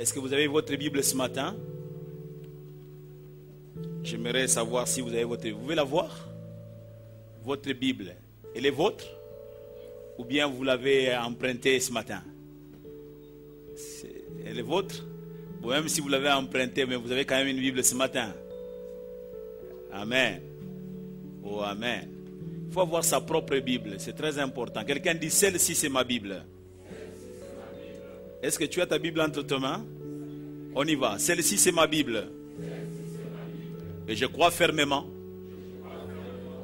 Est-ce que vous avez votre Bible ce matin? J'aimerais savoir si vous avez votre Bible. Vous pouvez la voir? Votre Bible. Elle est vôtre? Ou bien vous l'avez empruntée ce matin? Elle est vôtre? Bon, même si vous l'avez empruntée, mais vous avez quand même une Bible ce matin. Amen. Oh, amen. Il faut avoir sa propre Bible. C'est très important. Quelqu'un dit, celle-ci c'est ma Bible. Est-ce que tu as ta Bible entre tes mains? On y va. Celle-ci c'est ma Bible. Et je crois fermement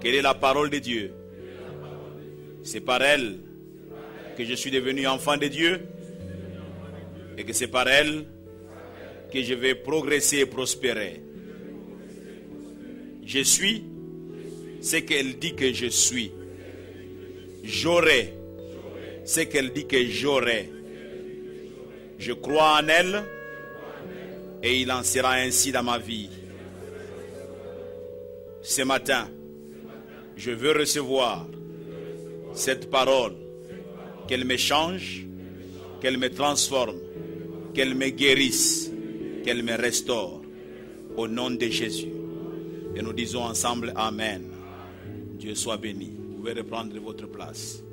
qu'elle est la parole de Dieu. C'est par elle que je suis devenu enfant de Dieu. Et que c'est par elle que je vais progresser et prospérer. Je suis ce qu'elle dit que je suis. J'aurai ce qu'elle dit que j'aurai. Je crois en elle et il en sera ainsi dans ma vie. Ce matin, je veux recevoir cette parole, qu'elle me change, qu'elle me transforme, qu'elle me guérisse, qu'elle me restaure. Au nom de Jésus. Et nous disons ensemble Amen. Dieu soit béni. Vous pouvez reprendre votre place.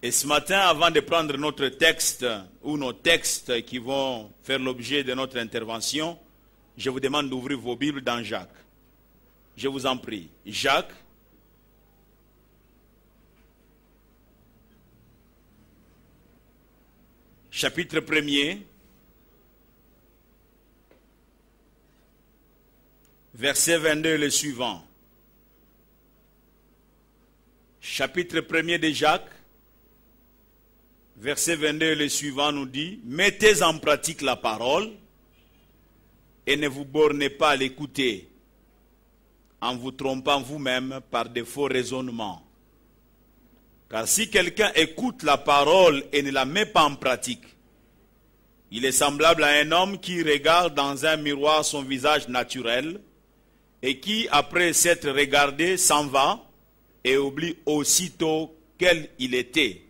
Et ce matin, avant de prendre notre texte ou nos textes qui vont faire l'objet de notre intervention, je vous demande d'ouvrir vos Bibles dans Jacques. Je vous en prie. Jacques, chapitre 1er, verset 22 et le suivant. Chapitre 1er de Jacques, verset 22 et le suivant nous dit, mettez en pratique la parole et ne vous bornez pas à l'écouter en vous trompant vous-même par de faux raisonnements. Car si quelqu'un écoute la parole et ne la met pas en pratique, il est semblable à un homme qui regarde dans un miroir son visage naturel et qui, après s'être regardé, s'en va et oublie aussitôt quel il était.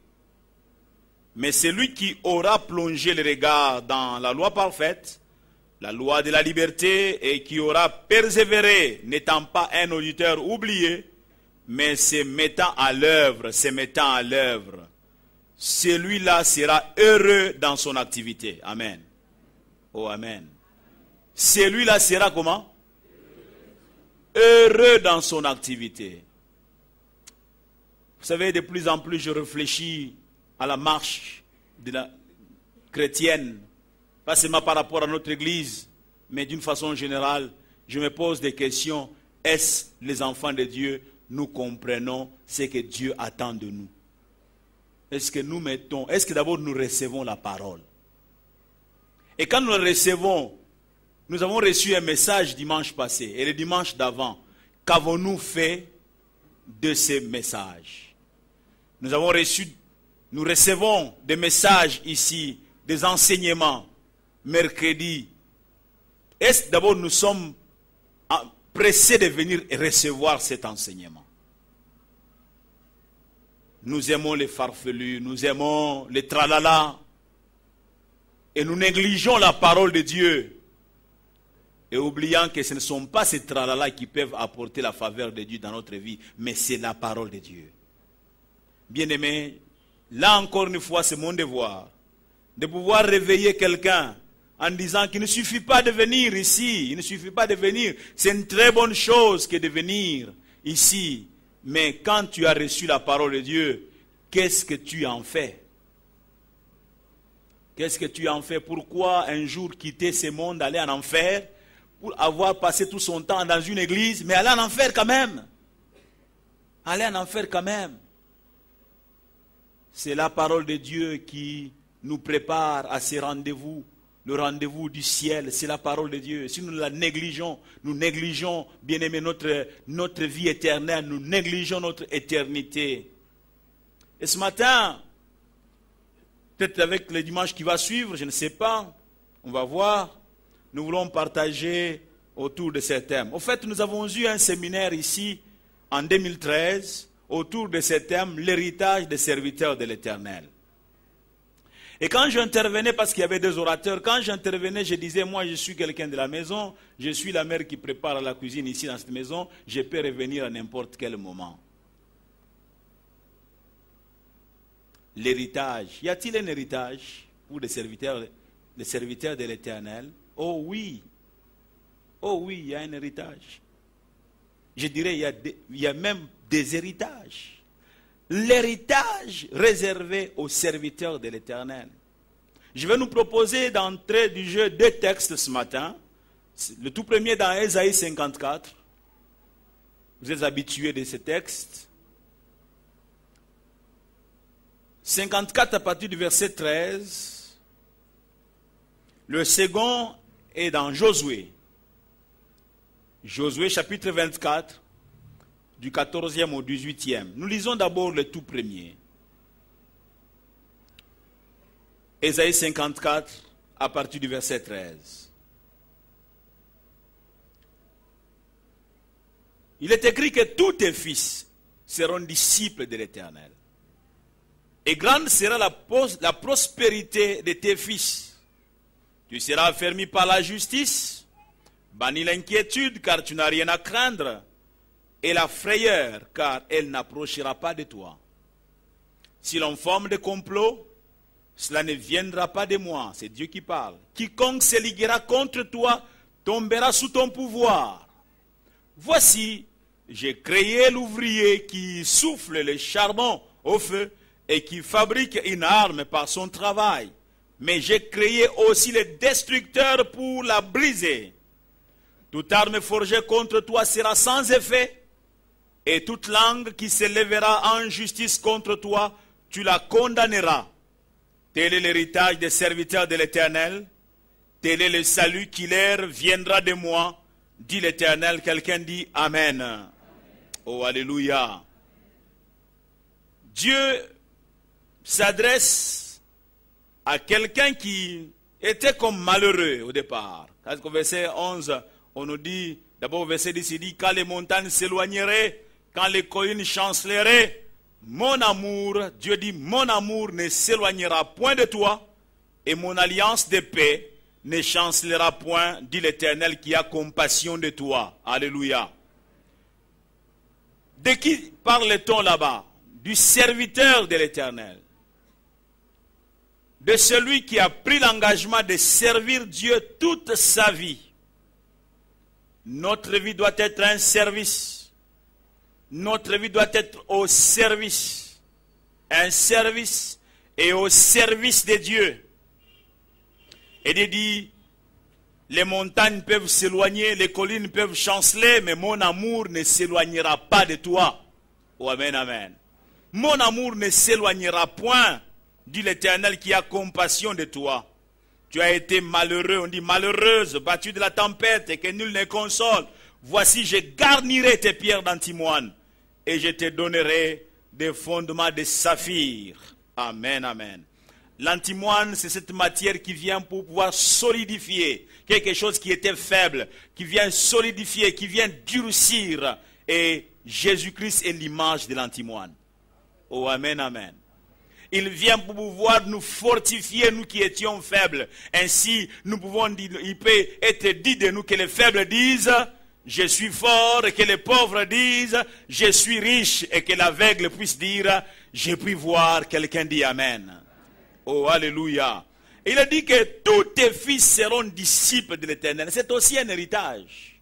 Mais celui qui aura plongé le regard dans la loi parfaite, la loi de la liberté, et qui aura persévéré, n'étant pas un auditeur oublié, mais se mettant à l'œuvre, celui-là sera heureux dans son activité. Amen. Oh, amen. Celui-là sera comment? Heureux dans son activité. Vous savez, de plus en plus, je réfléchis à la marche de la chrétienne, pas seulement par rapport à notre église, mais d'une façon générale, je me pose des questions. Est-ce les enfants de Dieu, nous comprenons ce que Dieu attend de nous? Est-ce que nous mettons, est-ce que d'abord nous recevons la parole? Et quand nous la recevons, nous avons reçu un message dimanche passé et le dimanche d'avant. Qu'avons-nous fait de ces messages? Nous recevons des messages ici, des enseignements, mercredi. Est-ce que d'abord nous sommes pressés de venir recevoir cet enseignement? Nous aimons les farfelus, nous aimons les tralala, et nous négligeons la parole de Dieu, et oubliant que ce ne sont pas ces tralala qui peuvent apporter la faveur de Dieu dans notre vie, mais c'est la parole de Dieu. Bien-aimés, là encore une fois, c'est mon devoir de pouvoir réveiller quelqu'un en disant qu'il ne suffit pas de venir ici, il ne suffit pas de venir. C'est une très bonne chose que de venir ici, mais quand tu as reçu la parole de Dieu, qu'est-ce que tu en fais? Qu'est-ce que tu en fais? Pourquoi un jour quitter ce monde, aller en enfer, pour avoir passé tout son temps dans une église, mais aller en enfer quand même? Aller en enfer quand même. C'est la parole de Dieu qui nous prépare à ces rendez-vous. Le rendez-vous du ciel, c'est la parole de Dieu. Si nous la négligeons, nous négligeons, bien aimé, notre vie éternelle, nous négligeons notre éternité. Et ce matin, peut-être avec le dimanche qui va suivre, je ne sais pas, on va voir, nous voulons partager autour de ces thèmes. Au fait, nous avons eu un séminaire ici en 2013 autour de ce thème, l'héritage des serviteurs de l'Éternel. Et quand j'intervenais, parce qu'il y avait des orateurs, quand j'intervenais, je disais, moi je suis quelqu'un de la maison, je suis la mère qui prépare la cuisine ici dans cette maison, je peux revenir à n'importe quel moment. L'héritage. Y a-t-il un héritage pour les serviteurs de l'Éternel? Oh oui. Oh oui, il y a un héritage. Je dirais, il y a même des héritages. L'héritage réservé aux serviteurs de l'Éternel. Je vais nous proposer d'entrer du jeu deux textes ce matin. Le tout premier dans Ésaïe 54. Vous êtes habitués de ce texte. 54 à partir du verset 13. Le second est dans Josué. Josué chapitre 24, du 14e au 18e. Nous lisons d'abord le tout premier. Ésaïe 54 à partir du verset 13. Il est écrit que tous tes fils seront disciples de l'Éternel. Et grande sera la prospérité de tes fils. Tu seras affermi par la justice, banni l'inquiétude, car tu n'as rien à craindre, et la frayeur, car elle n'approchera pas de toi. Si l'on forme des complots, cela ne viendra pas de moi, c'est Dieu qui parle. Quiconque se liguera contre toi tombera sous ton pouvoir. Voici, j'ai créé l'ouvrier qui souffle le charbon au feu et qui fabrique une arme par son travail. Mais j'ai créé aussi le destructeur pour la briser. Toute arme forgée contre toi sera sans effet, et toute langue qui se lèvera en justice contre toi, tu la condamneras. Tel est l'héritage des serviteurs de l'Éternel, tel est le salut qui leur viendra de moi, dit l'Éternel. Quelqu'un dit Amen. Amen. Oh, alléluia. Dieu s'adresse à quelqu'un qui était comme malheureux au départ. Parce qu'au verset 11, on nous dit, d'abord au verset 10, il dit, quand les montagnes s'éloigneraient, quand les collines chanceleraient, mon amour, Dieu dit, mon amour ne s'éloignera point de toi, et mon alliance de paix ne chancelera point, dit l'Éternel qui a compassion de toi. Alléluia. De qui parle-t-on là-bas? Du serviteur de l'Éternel. De celui qui a pris l'engagement de servir Dieu toute sa vie. Notre vie doit être un service. Notre vie doit être au service. Un service et au service de Dieu. Et il dit, les montagnes peuvent s'éloigner, les collines peuvent chanceler, mais mon amour ne s'éloignera pas de toi. Oh, amen, amen. Mon amour ne s'éloignera point, dit l'Éternel qui a compassion de toi. Tu as été malheureux, on dit malheureuse, battu de la tempête et que nul ne console. Voici, je garnirai tes pierres d'antimoine et je te donnerai des fondements de saphir. Amen, amen. L'antimoine, c'est cette matière qui vient pour pouvoir solidifier quelque chose qui était faible, qui vient solidifier, qui vient durcir. Et Jésus-Christ est l'image de l'antimoine. Oh, amen, amen. Il vient pour pouvoir nous fortifier, nous qui étions faibles. Ainsi, nous pouvons dire, il peut être dit de nous que les faibles disent, je suis fort, et que les pauvres disent, je suis riche, et que l'aveugle puisse dire, j'ai pu voir. Quelqu'un dit amen. Oh, alléluia. Il a dit que tous tes fils seront disciples de l'Éternel. C'est aussi un héritage.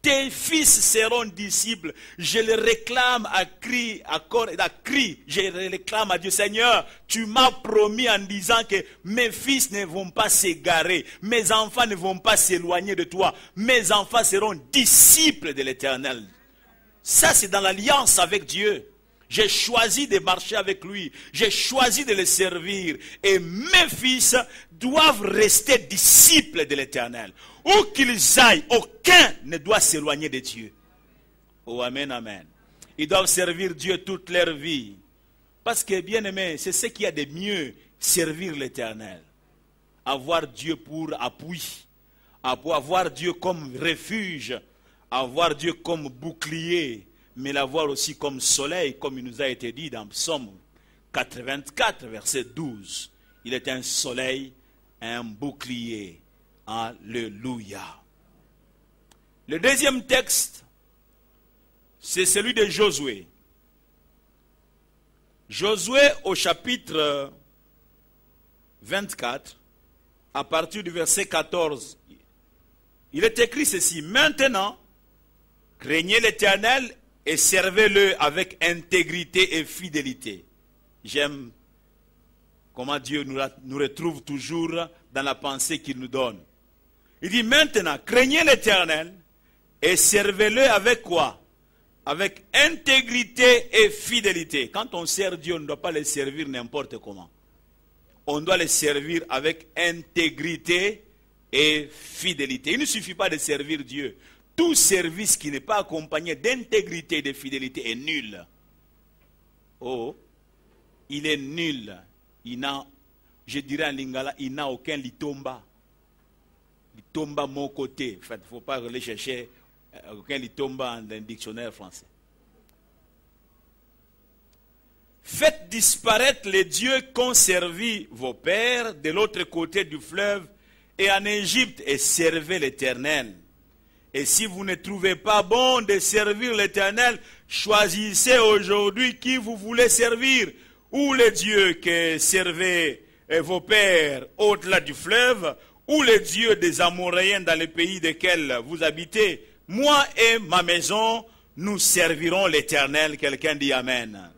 Tes fils seront disciples. Je le réclame à cri, à corps et à cri. Je le réclame à Dieu. Seigneur, tu m'as promis en disant que mes fils ne vont pas s'égarer. Mes enfants ne vont pas s'éloigner de toi. Mes enfants seront disciples de l'Éternel. Ça, c'est dans l'alliance avec Dieu. J'ai choisi de marcher avec lui. J'ai choisi de le servir. Et mes fils doivent rester disciples de l'Éternel. Où qu'ils aillent, aucun ne doit s'éloigner de Dieu. Oh, amen, amen. Ils doivent servir Dieu toute leur vie. Parce que, bien aimé, c'est ce qu'il y a de mieux, servir l'Éternel. Avoir Dieu pour appui. Avoir Dieu comme refuge. Avoir Dieu comme bouclier. Mais l'avoir aussi comme soleil, comme il nous a été dit dans Psaume 84, verset 12. Il est un soleil, un bouclier. Alléluia. Le deuxième texte, c'est celui de Josué. Josué au chapitre 24, à partir du verset 14, il est écrit ceci: maintenant, craignez l'Éternel et servez-le avec intégrité et fidélité. J'aime comment Dieu nous retrouve toujours dans la pensée qu'il nous donne. Il dit maintenant, craignez l'Éternel et servez-le avec quoi? Avec intégrité et fidélité. Quand on sert Dieu, on ne doit pas le servir n'importe comment. On doit le servir avec intégrité et fidélité. Il ne suffit pas de servir Dieu. Tout service qui n'est pas accompagné d'intégrité et de fidélité est nul. Oh, il est nul. Il n'a, je dirais en lingala, il n'a aucun litomba. Litomba mon côté. En fait, il ne faut pas aller chercher aucun litomba dans un dictionnaire français. Faites disparaître les dieux qu'ont servi vos pères de l'autre côté du fleuve et en Égypte et servez l'Éternel. Et si vous ne trouvez pas bon de servir l'Éternel, choisissez aujourd'hui qui vous voulez servir. Ou les dieux que servaient vos pères au-delà du fleuve, ou les dieux des Amoréens dans les pays desquels vous habitez. Moi et ma maison, nous servirons l'Éternel. Quelqu'un dit Amen.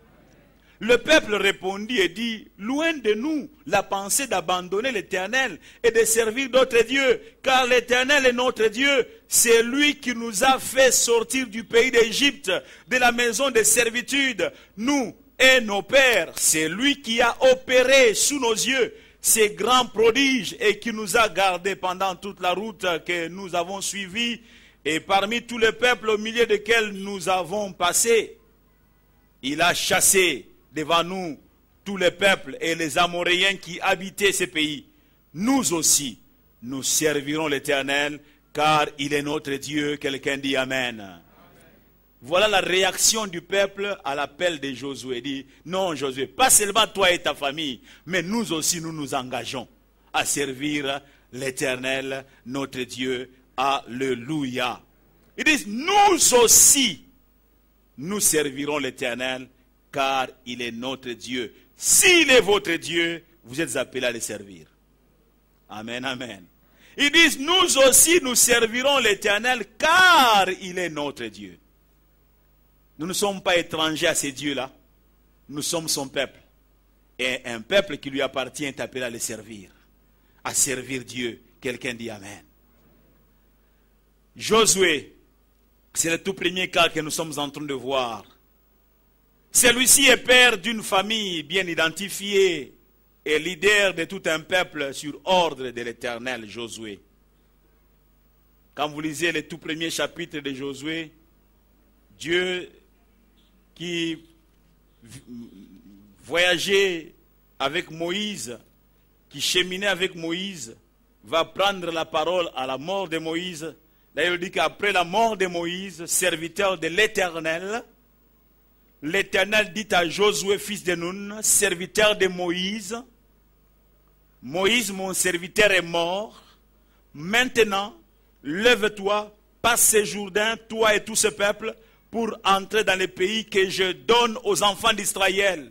Le peuple répondit et dit, loin de nous la pensée d'abandonner l'Éternel et de servir d'autres dieux, car l'Éternel est notre Dieu, c'est lui qui nous a fait sortir du pays d'Égypte, de la maison de servitude, nous et nos pères, c'est lui qui a opéré sous nos yeux ces grands prodiges et qui nous a gardés pendant toute la route que nous avons suivie et parmi tous les peuples au milieu desquels nous avons passé. Il a chassé devant nous tous les peuples et les Amoréens qui habitaient ces pays. Nous aussi, nous servirons l'Éternel, car il est notre Dieu. Quelqu'un dit Amen. Amen. Voilà la réaction du peuple à l'appel de Josué. Il dit, non Josué, pas seulement toi et ta famille, mais nous aussi nous nous engageons à servir l'Éternel, notre Dieu. Alléluia. Ils disent, nous aussi, nous servirons l'Éternel, car il est notre Dieu. S'il est votre Dieu, vous êtes appelés à le servir. Amen, amen. Ils disent, nous aussi, nous servirons l'Éternel, car il est notre Dieu. Nous ne sommes pas étrangers à ces dieux-là. Nous sommes son peuple. Et un peuple qui lui appartient est appelé à le servir. À servir Dieu. Quelqu'un dit Amen. Josué, c'est le tout premier cas que nous sommes en train de voir. Celui-ci est père d'une famille bien identifiée et leader de tout un peuple sur ordre de l'Éternel, Josué. Quand vous lisez les tout premiers chapitres de Josué, Dieu qui voyageait avec Moïse, qui cheminait avec Moïse, va prendre la parole à la mort de Moïse. D'ailleurs, il dit qu'après la mort de Moïse, serviteur de l'Éternel, l'Éternel dit à Josué, fils de Nun, serviteur de Moïse, Moïse, mon serviteur, est mort. Maintenant, lève-toi, passe ce Jourdain, toi et tout ce peuple, pour entrer dans le pays que je donne aux enfants d'Israël.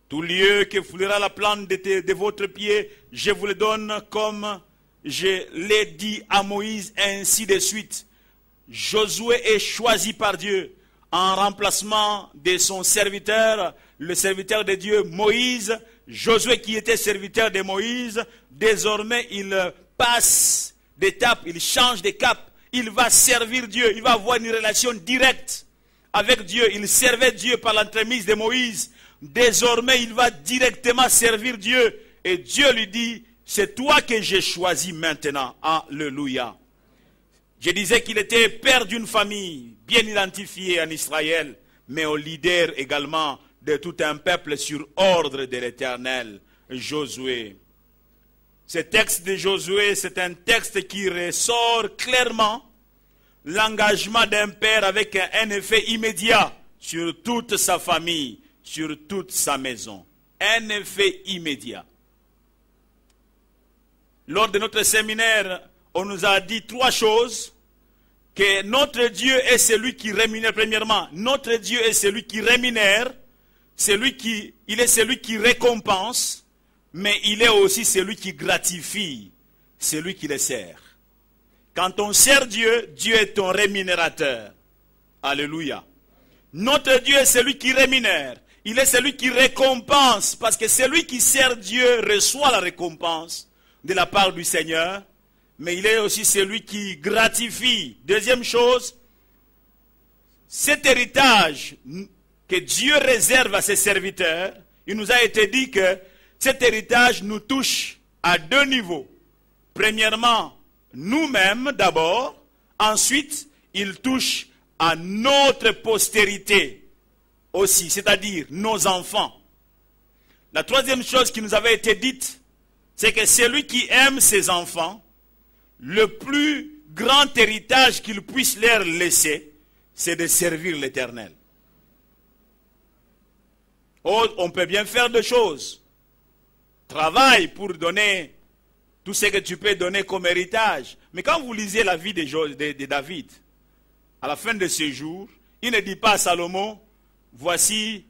Tout lieu que foulera la plante de votre pied, je vous le donne comme je l'ai dit à Moïse, ainsi de suite. Josué est choisi par Dieu en remplacement de son serviteur, le serviteur de Dieu, Moïse. Josué qui était serviteur de Moïse, désormais il passe d'étape, il change de cap, il va servir Dieu, il va avoir une relation directe avec Dieu. Il servait Dieu par l'entremise de Moïse, désormais il va directement servir Dieu, et Dieu lui dit, c'est toi que j'ai choisi maintenant. Alléluia. Je disais qu'il était père d'une famille bien identifiée en Israël, mais au leader également de tout un peuple sur ordre de l'Éternel, Josué. Ce texte de Josué, c'est un texte qui ressort clairement l'engagement d'un père avec un effet immédiat sur toute sa famille, sur toute sa maison. Un effet immédiat. lors de notre séminaire, on nous a dit 3 choses. Que notre Dieu est celui qui rémunère, premièrement. Notre Dieu est celui qui rémunère. Il est celui qui récompense. Mais il est aussi celui qui gratifie. Celui qui les sert. Quand on sert Dieu, Dieu est ton rémunérateur. Alléluia. Notre Dieu est celui qui rémunère. Il est celui qui récompense. Parce que celui qui sert Dieu reçoit la récompense de la part du Seigneur. Mais il est aussi celui qui gratifie. Deuxième chose, cet héritage que Dieu réserve à ses serviteurs, il nous a été dit que cet héritage nous touche à 2 niveaux. Premièrement, nous-mêmes d'abord. Ensuite, il touche à notre postérité aussi, c'est-à-dire nos enfants. La troisième chose qui nous avait été dite, c'est que celui qui aime ses enfants, le plus grand héritage qu'il puisse leur laisser, c'est de servir l'Éternel. Oh, on peut bien faire des choses. Travaille pour donner tout ce que tu peux donner comme héritage. Mais quand vous lisez la vie de David, à la fin de ses jours, il ne dit pas à Salomon, voici,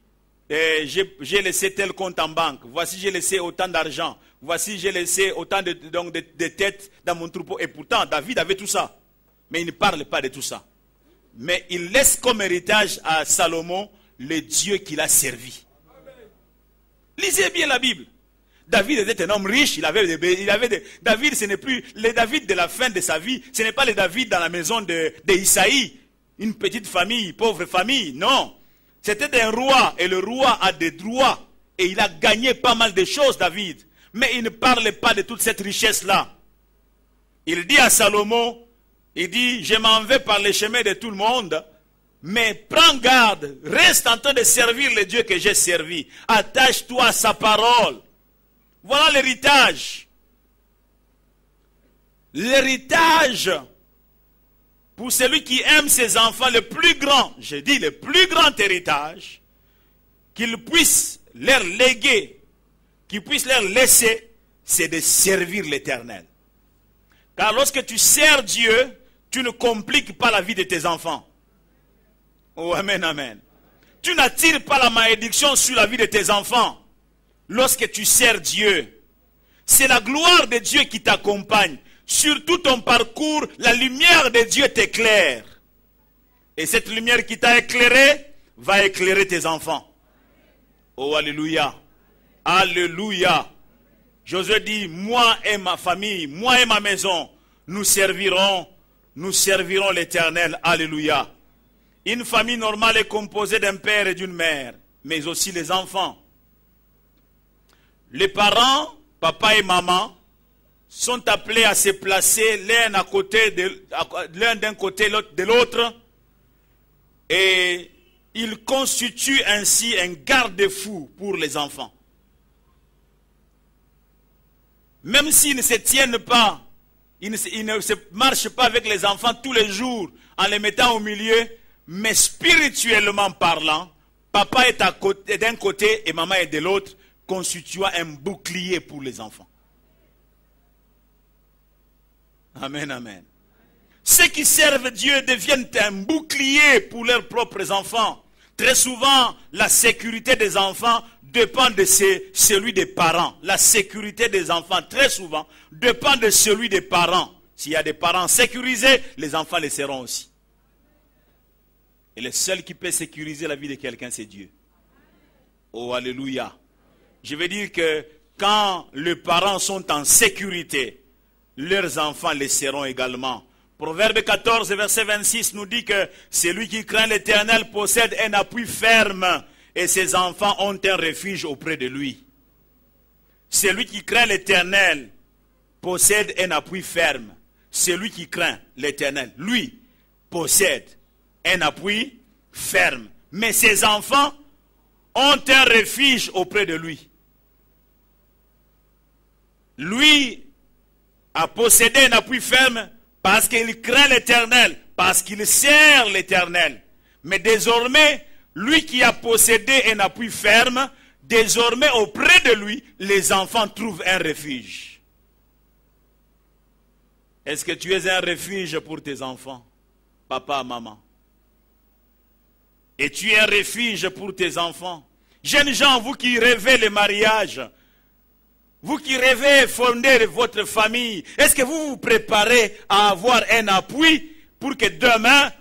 j'ai laissé tel compte en banque, voici j'ai laissé autant d'argent, voici j'ai laissé autant de têtes dans mon troupeau. Et pourtant, David avait tout ça. Mais il ne parle pas de tout ça. Mais il laisse comme héritage à Salomon le Dieu qu'il a servi. Lisez bien la Bible. David était un homme riche, David, ce n'est plus le David de la fin de sa vie, ce n'est pas le David dans la maison d'Isaïe, une petite famille, pauvre famille, non. C'était un roi, et le roi a des droits, et il a gagné pas mal de choses, David. Mais il ne parle pas de toute cette richesse-là. Il dit à Salomon, il dit, je m'en vais par les chemins de tout le monde, mais prends garde, reste en train de servir le Dieu que j'ai servi. Attache-toi à sa parole. Voilà l'héritage. L'héritage, pour celui qui aime ses enfants, le plus grand, je dis le plus grand héritage, qu'il puisse leur léguer, qu'il puisse leur laisser, c'est de servir l'Éternel. Car lorsque tu sers Dieu, tu ne compliques pas la vie de tes enfants. Oh, amen, amen. Tu n'attires pas la malédiction sur la vie de tes enfants. Lorsque tu sers Dieu, c'est la gloire de Dieu qui t'accompagne. Sur tout ton parcours, la lumière de Dieu t'éclaire. Et cette lumière qui t'a éclairé va éclairer tes enfants. Oh, alléluia. Alléluia. Josué dit, moi et ma famille, moi et ma maison, nous servirons l'Éternel. Alléluia. Une famille normale est composée d'un père et d'une mère, mais aussi les enfants. Les parents, papa et maman, sont appelés à se placer l'un d'un côté de l'autre, et ils constituent ainsi un garde-fou pour les enfants. Même s'ils ne se tiennent pas, ils ne se marchent pas avec les enfants tous les jours en les mettant au milieu, mais spirituellement parlant, papa est d'un côté et maman est de l'autre, constituant un bouclier pour les enfants. Amen, amen. Ceux qui servent Dieu deviennent un bouclier pour leurs propres enfants. Très souvent, la sécurité des enfants dépend de celui des parents. La sécurité des enfants, très souvent, dépend de celui des parents. S'il y a des parents sécurisés, les enfants le seront aussi. Et le seul qui peut sécuriser la vie de quelqu'un, c'est Dieu. Oh, alléluia. Je veux dire que quand les parents sont en sécurité, leurs enfants le seront également. Proverbe 14, verset 26 nous dit que celui qui craint l'Éternel possède un appui ferme et ses enfants ont un refuge auprès de lui. Celui qui craint l'Éternel possède un appui ferme. Celui qui craint l'Éternel, lui, possède un appui ferme. Mais ses enfants ont un refuge auprès de lui. Lui a possédé un appui ferme parce qu'il craint l'Éternel, parce qu'il sert l'Éternel. Mais désormais, lui qui a possédé un appui ferme, désormais auprès de lui, les enfants trouvent un refuge. Est-ce que tu es un refuge pour tes enfants, papa, maman? Et tu es un refuge pour tes enfants. Jeunes gens, vous qui rêvez le mariage, vous qui rêvez fonder votre famille, est-ce que vous vous préparez à avoir un appui pour que demain,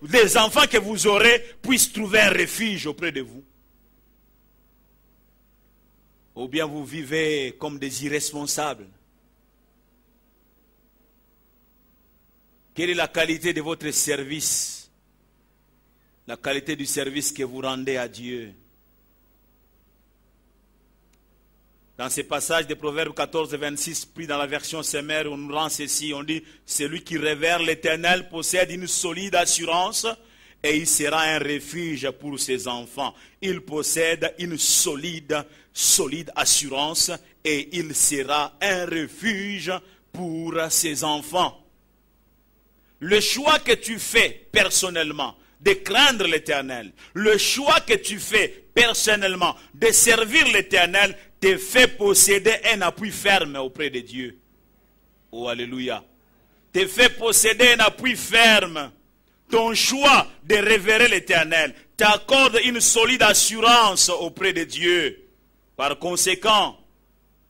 les enfants que vous aurez puissent trouver un refuge auprès de vous? Ou bien vous vivez comme des irresponsables? Quelle est la qualité de votre service? La qualité du service que vous rendez à Dieu. Dans ces passages de Proverbes 14 et 26, pris dans la version Semmer, on nous rend ceci, on dit, celui qui révère l'Éternel possède une solide assurance et il sera un refuge pour ses enfants. Il possède une solide assurance et il sera un refuge pour ses enfants. Le choix que tu fais personnellement de craindre l'Éternel, le choix que tu fais personnellement de servir l'Éternel te fait posséder un appui ferme auprès de Dieu. Oh, alléluia. Te fait posséder un appui ferme. Ton choix de révérer l'Éternel t'accorde une solide assurance auprès de Dieu. Par conséquent,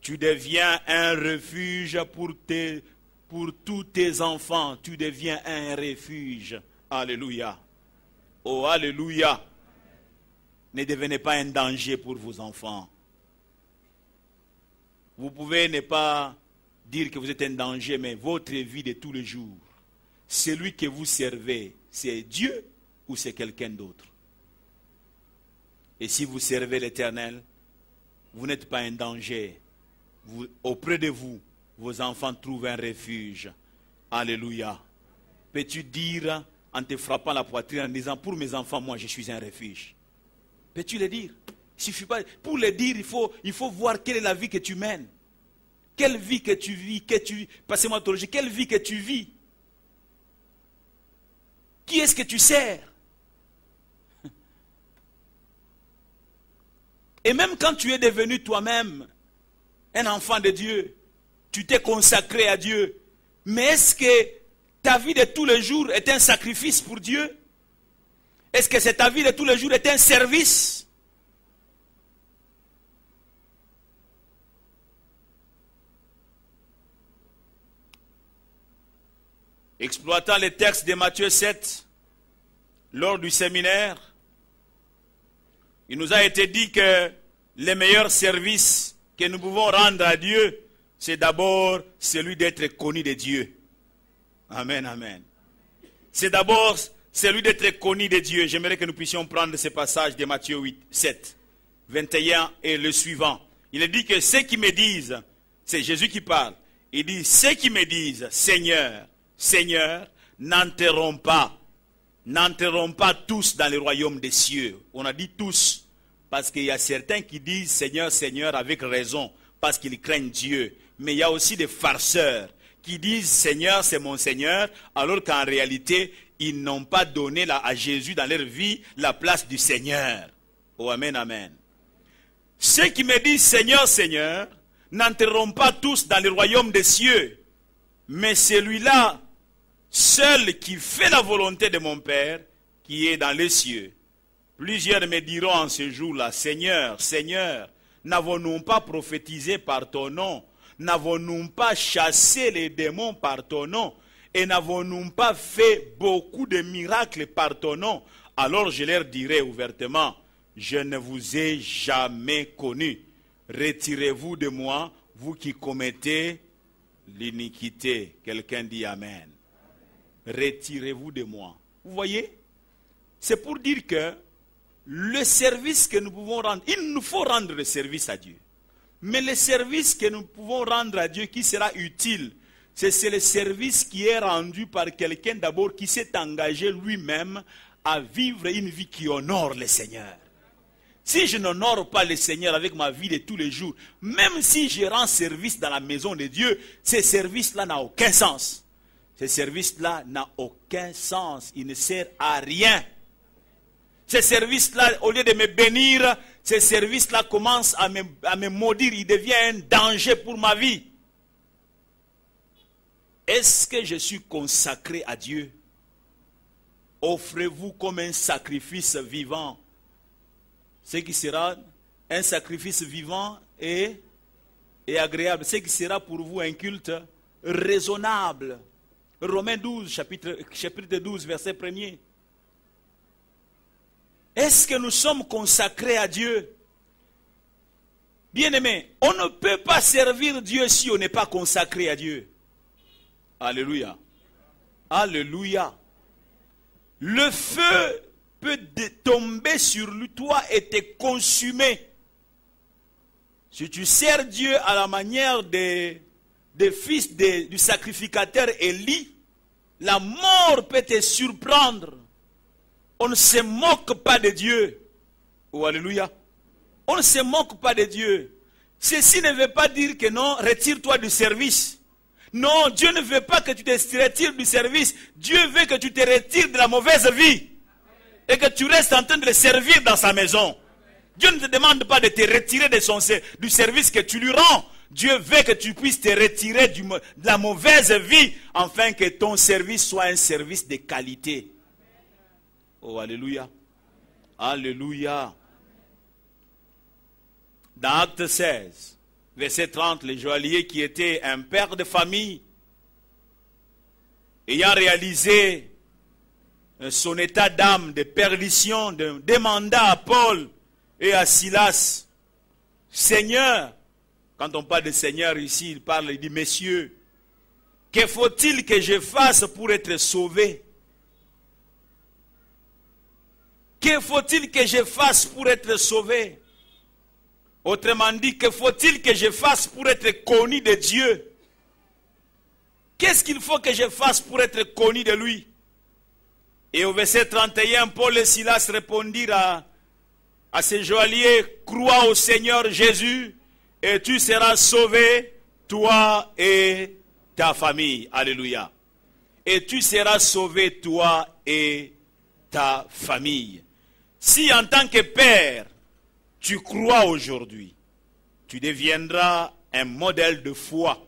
tu deviens un refuge pour tous tes enfants. Tu deviens un refuge. Alléluia. Oh, alléluia. Ne devenez pas un danger pour vos enfants. Vous pouvez ne pas dire que vous êtes un danger, mais votre vie de tous les jours, celui que vous servez, c'est Dieu ou c'est quelqu'un d'autre? Et si vous servez l'Éternel, vous n'êtes pas un danger. Auprès de vous, vos enfants trouvent un refuge. Alléluia. Peux-tu dire en te frappant la poitrine en disant, pour mes enfants, moi je suis un refuge? Peux-tu le dire? Il suffit pas. Pour le dire, il faut voir quelle est la vie que tu mènes. Quelle vie que tu vis, passez-moi ton logique, quelle vie que tu vis? Qui est-ce que tu sers? Et même quand tu es devenu toi-même un enfant de Dieu, tu t'es consacré à Dieu, mais est-ce que ta vie de tous les jours est un sacrifice pour Dieu? Est-ce que ta vie de tous les jours est un service? Exploitant les textes de Matthieu 7, lors du séminaire, il nous a été dit que le meilleur service que nous pouvons rendre à Dieu, c'est d'abord celui d'être connu de Dieu. Amen, amen. C'est d'abord celui d'être connu de Dieu. J'aimerais que nous puissions prendre ce passage de Matthieu 7, 21 et le suivant. Il est dit que ceux qui me disent, c'est Jésus qui parle, il dit, ceux qui me disent, Seigneur, Seigneur, n'entreront pas tous dans le royaume des cieux. On a dit tous, parce qu'il y a certains qui disent Seigneur, Seigneur avec raison, parce qu'ils craignent Dieu. Mais il y a aussi des farceurs qui disent Seigneur, c'est mon Seigneur, alors qu'en réalité, ils n'ont pas donné à Jésus dans leur vie la place du Seigneur. Oh, amen, amen. Ceux qui me disent Seigneur, Seigneur, n'entreront pas tous dans le royaume des cieux, mais celui-là, seul qui fait la volonté de mon Père, qui est dans les cieux. Plusieurs me diront en ce jour-là, Seigneur, Seigneur, n'avons-nous pas prophétisé par ton nom? N'avons-nous pas chassé les démons par ton nom? Et n'avons-nous pas fait beaucoup de miracles par ton nom? Alors je leur dirai ouvertement, je ne vous ai jamais connu. Retirez-vous de moi, vous qui commettez l'iniquité. Quelqu'un dit Amen. Retirez-vous de moi. Vous voyez? C'est pour dire que le service que nous pouvons rendre, il nous faut rendre le service à Dieu. Mais le service que nous pouvons rendre à Dieu qui sera utile, c'est le service qui est rendu par quelqu'un d'abord qui s'est engagé lui-même à vivre une vie qui honore le Seigneur. Si je n'honore pas le Seigneur avec ma vie de tous les jours, même si je rends service dans la maison de Dieu, ce service-là n'a aucun sens. Ce service-là n'a aucun sens. Il ne sert à rien. Ce service-là, au lieu de me bénir, ce service-là commence à me maudire. Il devient un danger pour ma vie. est-ce que je suis consacré à Dieu? Offrez-vous comme un sacrifice vivant. Ce qui sera un sacrifice vivant et agréable. Ce qui sera pour vous un culte raisonnable. Romains 12, chapitre 12, verset 1er. Est-ce que nous sommes consacrés à Dieu? Bien-aimés, on ne peut pas servir Dieu si on n'est pas consacré à Dieu. Alléluia. Alléluia. Le feu peut tomber sur toi et te consumer. Si tu sers Dieu à la manière des fils du sacrificateur Élie, la mort peut te surprendre. On ne se moque pas de Dieu. Oh, alléluia. On ne se moque pas de Dieu. Ceci ne veut pas dire que non, retire-toi du service. Non, Dieu ne veut pas que tu te retires du service. Dieu veut que tu te retires de la mauvaise vie. Et que tu restes en train de le servir dans sa maison. Dieu ne te demande pas de te retirer du service que tu lui rends. Dieu veut que tu puisses te retirer de la mauvaise vie, afin que ton service soit un service de qualité. Oh, alléluia. Alléluia. Dans Acte 16, verset 30, le joaillier qui était un père de famille, ayant réalisé son état d'âme de perdition, demanda à Paul et à Silas, Seigneur, quand on parle de Seigneur ici, il dit, messieurs, que faut-il que je fasse pour être sauvé? Que faut-il que je fasse pour être sauvé? Autrement dit, que faut-il que je fasse pour être connu de Dieu? Qu'est-ce qu'il faut que je fasse pour être connu de lui? Et au verset 31, Paul et Silas répondirent à ces joailliers, crois au Seigneur Jésus et tu seras sauvé, toi et ta famille. Alléluia. Et tu seras sauvé, toi et ta famille. Si en tant que père, tu crois aujourd'hui, tu deviendras un modèle de foi,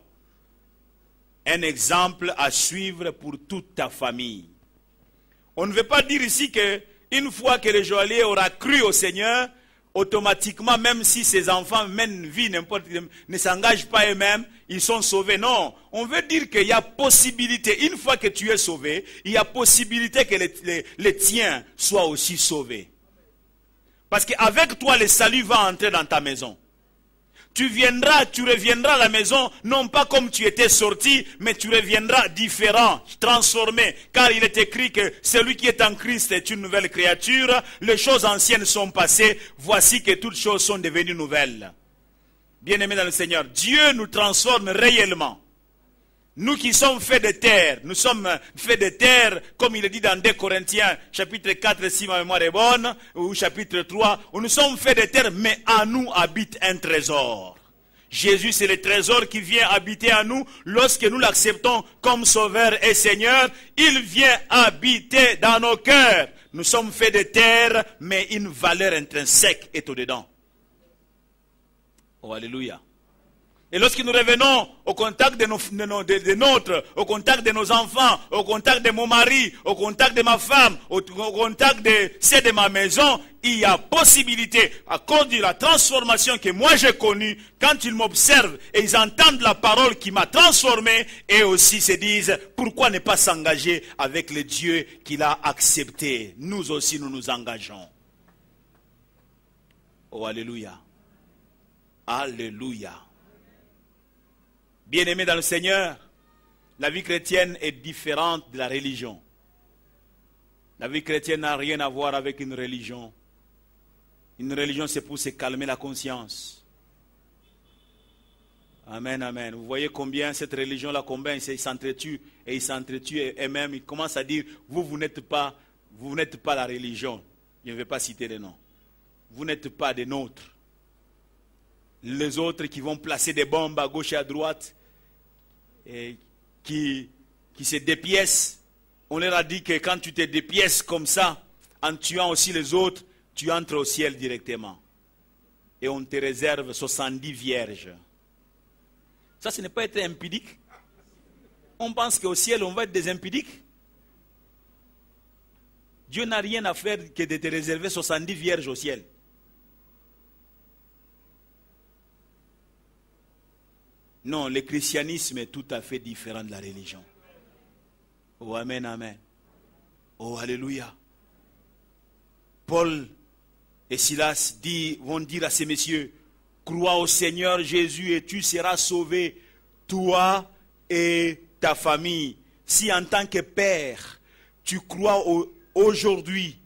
un exemple à suivre pour toute ta famille. On ne veut pas dire ici qu'une fois que le joaillier aura cru au Seigneur, automatiquement, même si ses enfants mènent vie, ne s'engagent pas eux-mêmes, ils sont sauvés. Non, on veut dire qu'il y a possibilité, une fois que tu es sauvé, il y a possibilité que les tiens soient aussi sauvés. Parce qu'avec toi, le salut va entrer dans ta maison. Tu reviendras à la maison, non pas comme tu étais sorti, mais tu reviendras différent, transformé. Car il est écrit que celui qui est en Christ est une nouvelle créature. Les choses anciennes sont passées, voici que toutes choses sont devenues nouvelles. Bien-aimés dans le Seigneur, Dieu nous transforme réellement. Nous qui sommes faits de terre, nous sommes faits de terre, comme il est dit dans 2 Corinthiens, chapitre 4, si ma mémoire est bonne, ou chapitre 3, où nous sommes faits de terre, mais en nous habite un trésor. Jésus, c'est le trésor qui vient habiter en nous. Lorsque nous l'acceptons comme Sauveur et Seigneur, il vient habiter dans nos cœurs. Nous sommes faits de terre, mais une valeur intrinsèque est au-dedans. Oh, alléluia. Et lorsque nous revenons au contact au contact de nos enfants, au contact de mon mari, au contact de ma femme, au contact de ceux de ma maison, il y a possibilité, à cause de la transformation que moi j'ai connue, quand ils m'observent et ils entendent la parole qui m'a transformé, et aussi se disent, pourquoi ne pas s'engager avec le Dieu qu'il a accepté? Nous aussi nous nous engageons. Oh, alléluia. Alléluia. Bien-aimés dans le Seigneur, la vie chrétienne est différente de la religion. La vie chrétienne n'a rien à voir avec une religion. Une religion, c'est pour se calmer la conscience. Amen, amen. Vous voyez combien cette religion-là, combien ils s'entretuent et ils s'entretuent et même ils commencent à dire, vous n'êtes pas la religion. Je ne vais pas citer les noms. Vous n'êtes pas des nôtres. Les autres qui vont placer des bombes à gauche et à droite, et qui se dépiècent. On leur a dit que quand tu te dépièces comme ça, en tuant aussi les autres, tu entres au ciel directement. Et on te réserve 70 vierges. Ça, ce n'est pas être impudique. On pense qu'au ciel, on va être des impudiques. Dieu n'a rien à faire que de te réserver 70 vierges au ciel. Non, le christianisme est tout à fait différent de la religion. Oh, amen, amen. Oh, alléluia. Paul et Silas vont dire à ces messieurs, crois au Seigneur Jésus et tu seras sauvé, toi et ta famille. Si en tant que père, tu crois aujourd'hui,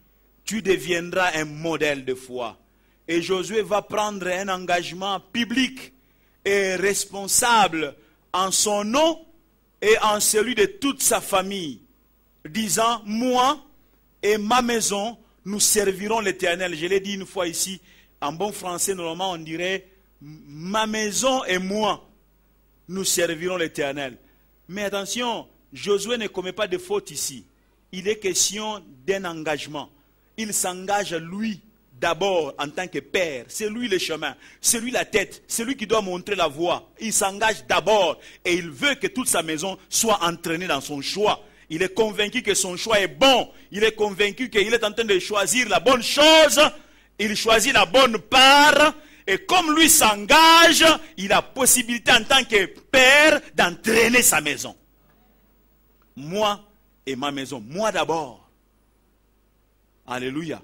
tu deviendras un modèle de foi. Et Josué va prendre un engagement public et responsable en son nom et en celui de toute sa famille, disant, moi et ma maison, nous servirons l'Éternel. Je l'ai dit une fois ici, en bon français, normalement on dirait, ma maison et moi, nous servirons l'Éternel. Mais attention, Josué ne commet pas de faute ici. Il est question d'un engagement. Il s'engage lui d'abord en tant que père. C'est lui le chemin, c'est lui la tête, c'est lui qui doit montrer la voie. Il s'engage d'abord et il veut que toute sa maison soit entraînée dans son choix. Il est convaincu que son choix est bon. Il est convaincu qu'il est en train de choisir la bonne chose. Il choisit la bonne part. Et comme lui s'engage, il a possibilité en tant que père d'entraîner sa maison. Moi et ma maison. Moi d'abord. Alléluia.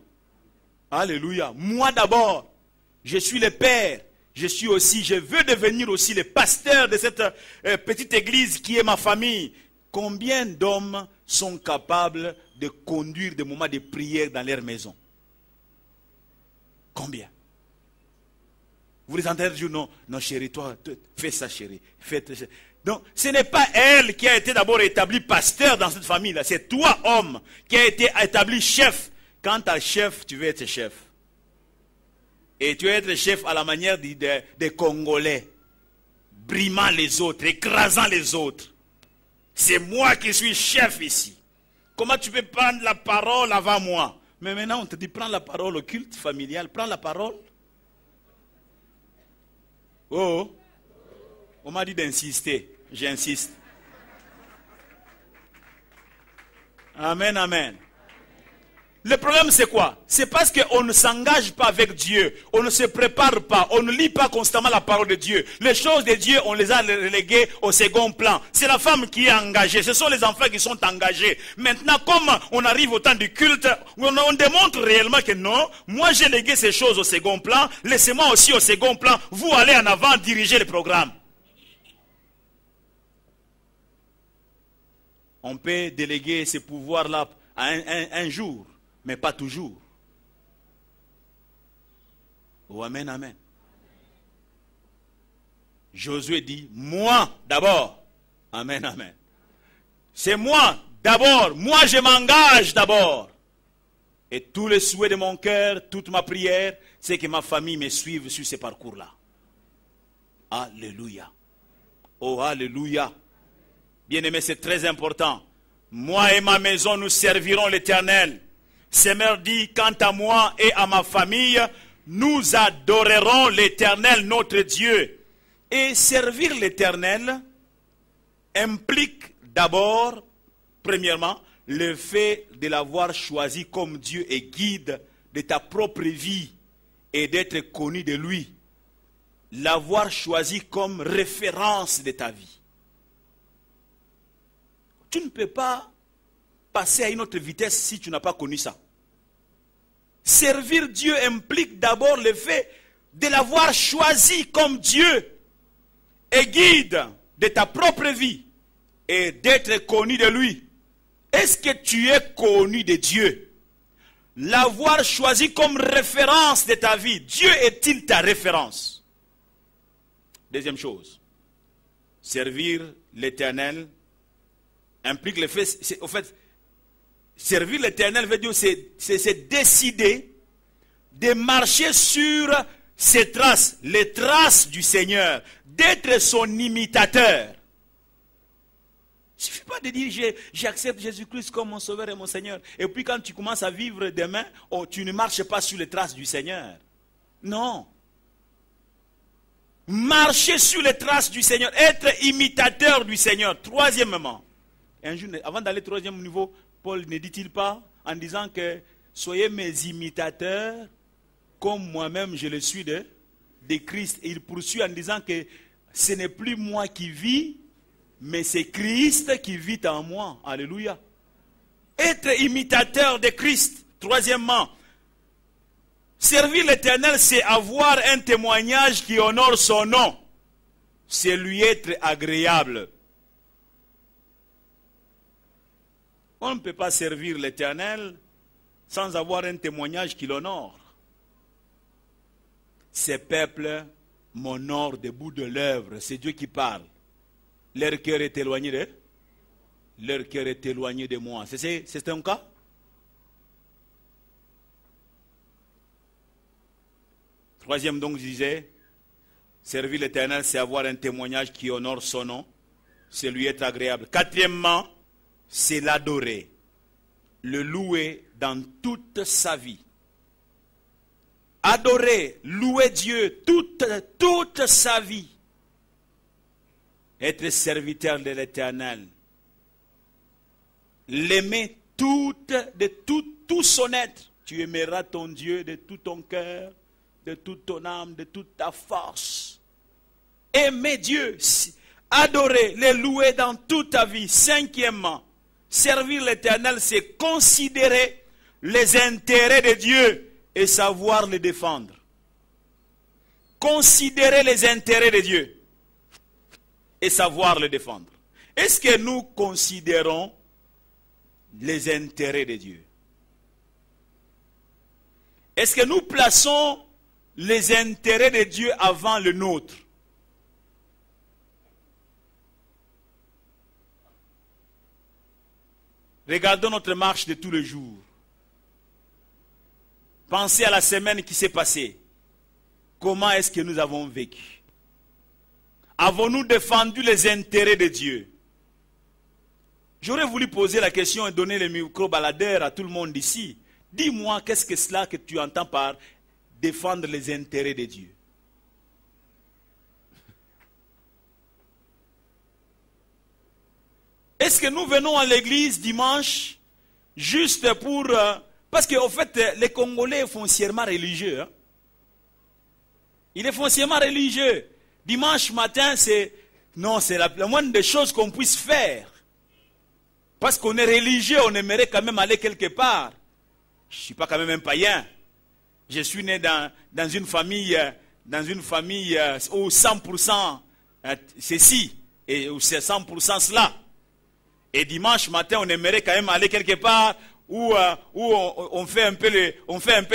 Alléluia. Moi d'abord. Je suis le père. Je veux devenir aussi le pasteur de cette petite église qui est ma famille. Combien d'hommes sont capables de conduire des moments de prière dans leur maison? Combien? Vous les entendez dire non, non chérie, toi, fais ça chérie. Donc, ce n'est pas elle qui a été d'abord établie pasteur dans cette famille-là. C'est toi, homme, qui a été établi chef. Quand tu es chef, tu veux être chef. Et tu veux être chef à la manière des Congolais. Brimant les autres, écrasant les autres. C'est moi qui suis chef ici. Comment tu peux prendre la parole avant moi? Mais maintenant, on te dit, prends la parole au culte familial. Prends la parole. Oh, on m'a dit d'insister. J'insiste. Amen, amen. Le problème c'est quoi? C'est parce qu'on ne s'engage pas avec Dieu. On ne se prépare pas. On ne lit pas constamment la parole de Dieu. Les choses de Dieu, on les a reléguées au second plan. C'est la femme qui est engagée. Ce sont les enfants qui sont engagés. Maintenant, comme on arrive au temps du culte, on démontre réellement que non, moi j'ai légué ces choses au second plan. Laissez-moi aussi au second plan. Vous allez en avant diriger le programme. On peut déléguer ces pouvoirs-là à un jour. Mais pas toujours. Oh, amen, amen. Josué dit, moi d'abord. Amen, amen. C'est moi d'abord. Moi je m'engage d'abord. Et tous les souhaits de mon cœur, toute ma prière, c'est que ma famille me suive sur ce parcours-là. Alléluia. Oh, alléluia. Bien-aimé, c'est très important. Moi et ma maison, nous servirons l'Éternel. Seigneur dit, quant à moi et à ma famille, nous adorerons l'Éternel, notre Dieu. Et servir l'Éternel implique d'abord, premièrement, le fait de l'avoir choisi comme Dieu et guide de ta propre vie et d'être connu de lui. L'avoir choisi comme référence de ta vie. Tu ne peux pas passer à une autre vitesse si tu n'as pas connu ça. Servir Dieu implique d'abord le fait de l'avoir choisi comme Dieu et guide de ta propre vie et d'être connu de lui. Est-ce que tu es connu de Dieu? L'avoir choisi comme référence de ta vie. Dieu est-il ta référence? Deuxième chose, servir l'Éternel implique le fait, au fait, servir l'Éternel veut dire c'est décider de marcher sur ses traces, les traces du Seigneur, d'être son imitateur. Il ne suffit pas de dire j'accepte Jésus-Christ comme mon sauveur et mon Seigneur. Et puis quand tu commences à vivre demain, tu ne marches pas sur les traces du Seigneur. Non. Marcher sur les traces du Seigneur, être imitateur du Seigneur. Troisièmement, un jour, avant d'aller au troisième niveau, Paul ne dit-il pas en disant que soyez mes imitateurs comme moi-même je le suis de Christ. Et il poursuit en disant que ce n'est plus moi qui vis, mais c'est Christ qui vit en moi. Alléluia. Être imitateur de Christ. Troisièmement, servir l'Éternel, c'est avoir un témoignage qui honore son nom. C'est lui être agréable. On ne peut pas servir l'Éternel sans avoir un témoignage qui l'honore. Ces peuples m'honorent des bouts de l'œuvre. C'est Dieu qui parle. Leur cœur est éloigné de Leur cœur est éloigné de moi. C'est un cas? Troisième, donc, je disais, servir l'Éternel, c'est avoir un témoignage qui honore son nom. C'est lui être agréable. Quatrièmement, c'est l'adorer. Le louer dans toute sa vie. Adorer, louer Dieu toute sa vie. Être serviteur de l'Éternel. L'aimer tout son être. Tu aimeras ton Dieu de tout ton cœur, de toute ton âme, de toute ta force. Aimer Dieu, adorer, le louer dans toute ta vie. Cinquièmement, servir l'Éternel, c'est considérer les intérêts de Dieu et savoir les défendre. Considérer les intérêts de Dieu et savoir les défendre. Est-ce que nous considérons les intérêts de Dieu? Est-ce que nous plaçons les intérêts de Dieu avant le nôtre? Regardons notre marche de tous les jours. Pensez à la semaine qui s'est passée. Comment est-ce que nous avons vécu? Avons-nous défendu les intérêts de Dieu? J'aurais voulu poser la question et donner le micro baladeur à tout le monde ici. Dis-moi, qu'est-ce que cela que tu entends par défendre les intérêts de Dieu? Est-ce que nous venons à l'église dimanche juste pour... parce qu'en fait, les Congolais sont foncièrement religieux. Hein? Il est foncièrement religieux. Dimanche matin, c'est la moindre des choses qu'on puisse faire. Parce qu'on est religieux, on aimerait quand même aller quelque part. Je ne suis pas quand même un païen. Je suis né dans une famille où 100% ceci et où c'est 100% cela. Et dimanche matin, on aimerait quand même aller quelque part où on fait un peu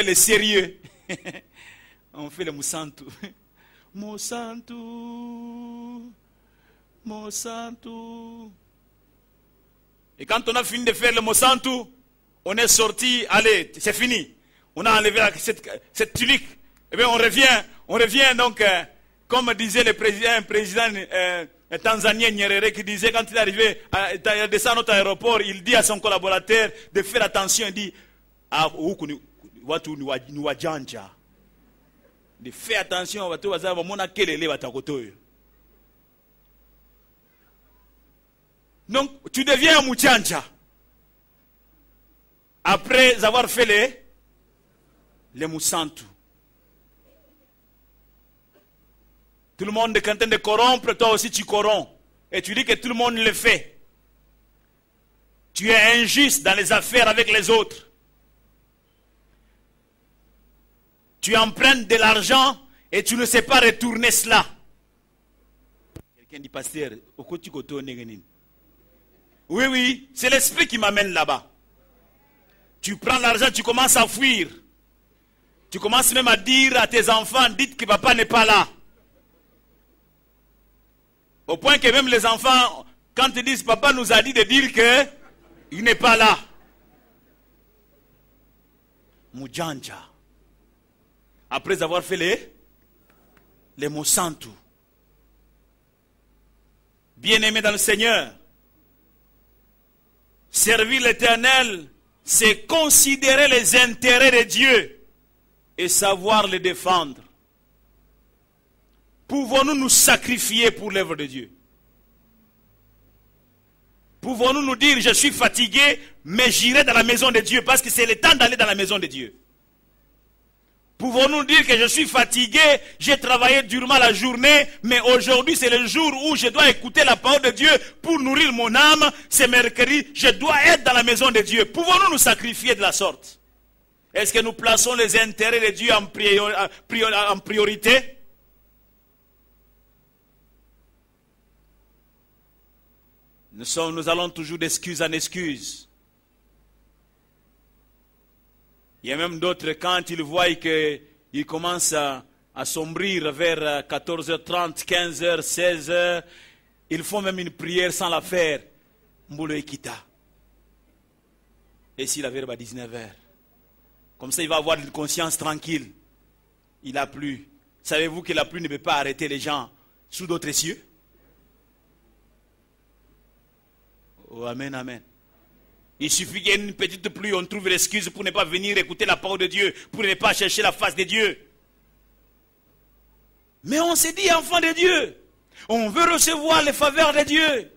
le sérieux. On fait le Moussantou. Moussantou. Moussantou. Et quand on a fini de faire le Moussantou, on est sorti, allez, c'est fini. On a enlevé cette tunique. Et bien on revient donc, comme disait le président tanzanien Nyerere, qui disait quand il est arrivé à descendre à notre aéroport, il dit à son collaborateur de faire attention, il dit, de faire attention, donc tu deviens un mouchanja après avoir fait les moussantou. Tout le monde est en train de corrompre, toi aussi tu corromps. Et tu dis que tout le monde le fait. Tu es injuste dans les affaires avec les autres. Tu empruntes de l'argent et tu ne sais pas retourner cela. Quelqu'un dit, pasteur, oui, c'est l'esprit qui m'amène là-bas. Tu prends l'argent, tu commences à fuir. Tu commences même à dire à tes enfants, dites que papa n'est pas là. Au point que même les enfants, quand ils disent, papa nous a dit de dire qu'il n'est pas là. Moujanja. Après avoir fait les Moussantou. Bien-aimés dans le Seigneur, servir l'Éternel, c'est considérer les intérêts de Dieu et savoir les défendre. Pouvons-nous nous sacrifier pour l'œuvre de Dieu? Pouvons-nous nous dire, je suis fatigué, mais j'irai dans la maison de Dieu, parce que c'est le temps d'aller dans la maison de Dieu? Pouvons-nous dire que je suis fatigué, j'ai travaillé durement la journée, mais aujourd'hui c'est le jour où je dois écouter la parole de Dieu pour nourrir mon âme, c'est mercredi, je dois être dans la maison de Dieu? Pouvons-nous nous sacrifier de la sorte? Est-ce que nous plaçons les intérêts de Dieu en priorité? Nous allons toujours d'excuse en excuse. Il y a même d'autres, quand ils voient qu'ils commencent à sombrir vers 14h30, 15h, 16h, ils font même une prière sans la faire. Mbolo Ekita. Et s'il avait à 19h. Comme ça, il va avoir une conscience tranquille. Il a plu. Savez-vous que la pluie ne peut pas arrêter les gens sous d'autres cieux? Oh, amen, amen. Il suffit qu'il y ait une petite pluie, on trouve l'excuse pour ne pas venir écouter la parole de Dieu, pour ne pas chercher la face de Dieu. Mais on s'est dit enfant de Dieu. On veut recevoir les faveurs de Dieu.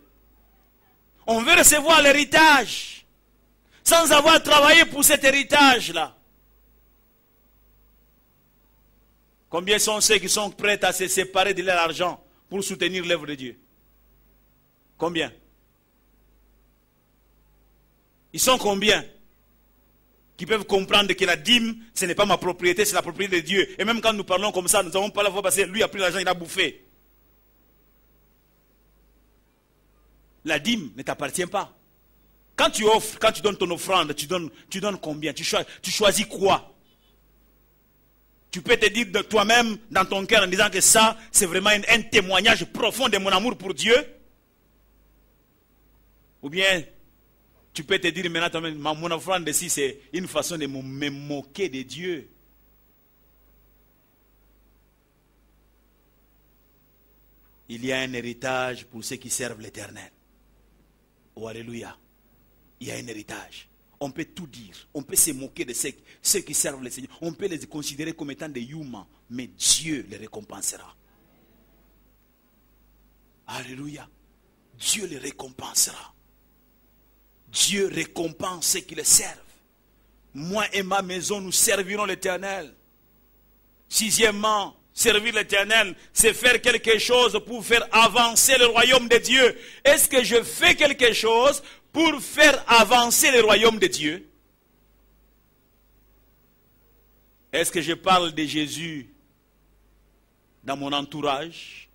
On veut recevoir l'héritage. Sans avoir travaillé pour cet héritage-là. Combien sont ceux qui sont prêts à se séparer de leur argent pour soutenir l'œuvre de Dieu? Combien? Ils sont combien qui peuvent comprendre que la dîme, ce n'est pas ma propriété, c'est la propriété de Dieu. Et même quand nous parlons comme ça, nous n'avons pas la foi parce que lui a pris l'argent, il a bouffé. La dîme ne t'appartient pas. Quand tu offres, quand tu donnes ton offrande, tu donnes combien? Tu choisis quoi? Tu peux te dire de toi-même, dans ton cœur, en disant que ça, c'est vraiment un témoignage profond de mon amour pour Dieu? Ou bien, tu peux te dire maintenant, mon offrande ici, c'est une façon de me moquer de Dieu. Il y a un héritage pour ceux qui servent l'Éternel. Oh, alléluia. Il y a un héritage. On peut tout dire. On peut se moquer de ceux qui servent le Seigneur. On peut les considérer comme étant des humains. Mais Dieu les récompensera. Alléluia. Dieu les récompensera. Dieu récompense ceux qui le servent. Moi et ma maison, nous servirons l'Éternel. Sixièmement, servir l'Éternel, c'est faire quelque chose pour faire avancer le royaume de Dieu. Est-ce que je fais quelque chose pour faire avancer le royaume de Dieu? Est-ce que je parle de Jésus dans mon entourage?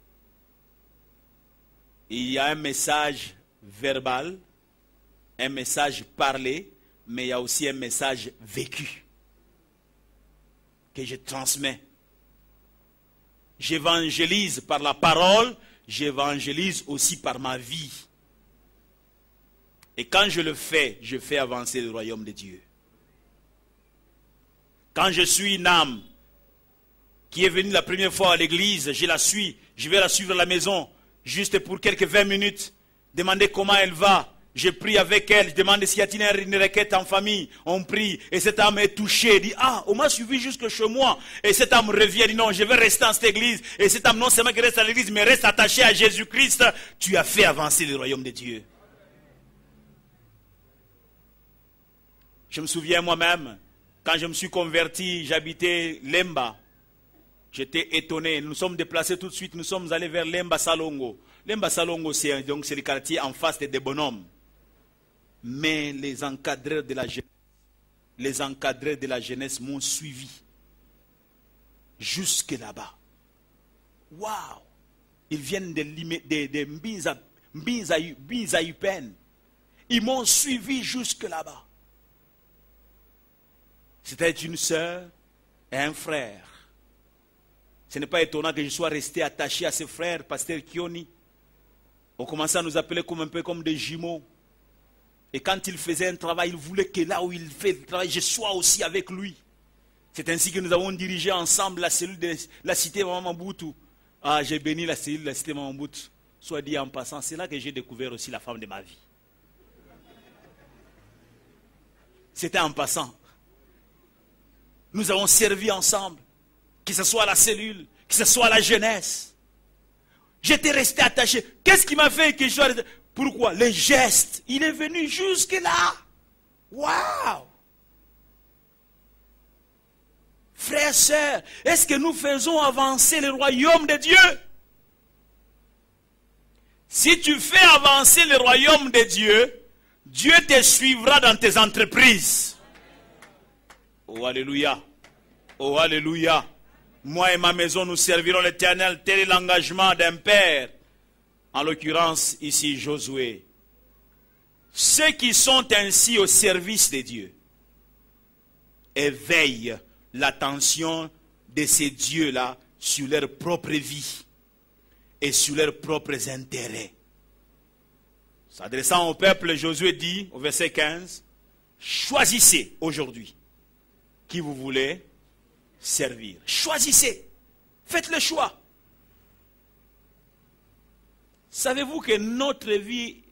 Il y a un message verbal, un message parlé, mais il y a aussi un message vécu que je transmets. J'évangélise par la parole, j'évangélise aussi par ma vie. Et quand je le fais, je fais avancer le royaume de Dieu. Quand je suis une âme qui est venue la première fois à l'église, je la suis, je vais la suivre à la maison, juste pour quelques 20 minutes, demander comment elle va. Je prie avec elle, je demande s'il y a une requête en famille, on prie, et cette âme est touchée, dit, ah, on m'a suivi jusque chez moi, et cette âme revient, dit, non, je vais rester dans cette église, et cette âme non seulement qui reste à l'église, mais reste attachée à Jésus-Christ, tu as fait avancer le royaume de Dieu. Je me souviens moi-même, quand je me suis converti, j'habitais Lemba, j'étais étonné, nous nous sommes déplacés tout de suite, nous sommes allés vers Lemba Salongo. Lemba Salongo, c'est le quartier en face des bonhommes. Mais les encadreurs de la jeunesse m'ont suivi jusque là-bas. Waouh! Ils viennent de Mbinza-Yupen. Ils m'ont suivi jusque là-bas. C'était une sœur et un frère. Ce n'est pas étonnant que je sois resté attaché à ce frère, pasteur Kioni. On commençait à nous appeler un peu comme des jumeaux. Et quand il faisait un travail, il voulait que là où il fait le travail, je sois aussi avec lui. C'est ainsi que nous avons dirigé ensemble la cellule de la cité Maman Mobutu. Ah, j'ai béni la cellule de la cité Maman Mobutu. Soit dit en passant, c'est là que j'ai découvert aussi la femme de ma vie. C'était en passant. Nous avons servi ensemble, que ce soit la cellule, que ce soit la jeunesse. J'étais resté attaché. Qu'est-ce qui m'a fait que je sois resté? Pourquoi? Les gestes. Il est venu jusque là. Waouh! Frères, sœurs, est-ce que nous faisons avancer le royaume de Dieu? Si tu fais avancer le royaume de Dieu, Dieu te suivra dans tes entreprises. Oh, alléluia. Oh, alléluia. Moi et ma maison, nous servirons l'Éternel. Tel est l'engagement d'un père. En l'occurrence, ici, Josué. Ceux qui sont ainsi au service de Dieu éveillent l'attention de ces dieux-là sur leur propre vie et sur leurs propres intérêts. S'adressant au peuple, Josué dit au verset 15, choisissez aujourd'hui qui vous voulez servir. Choisissez. Faites le choix. Savez-vous que notre vie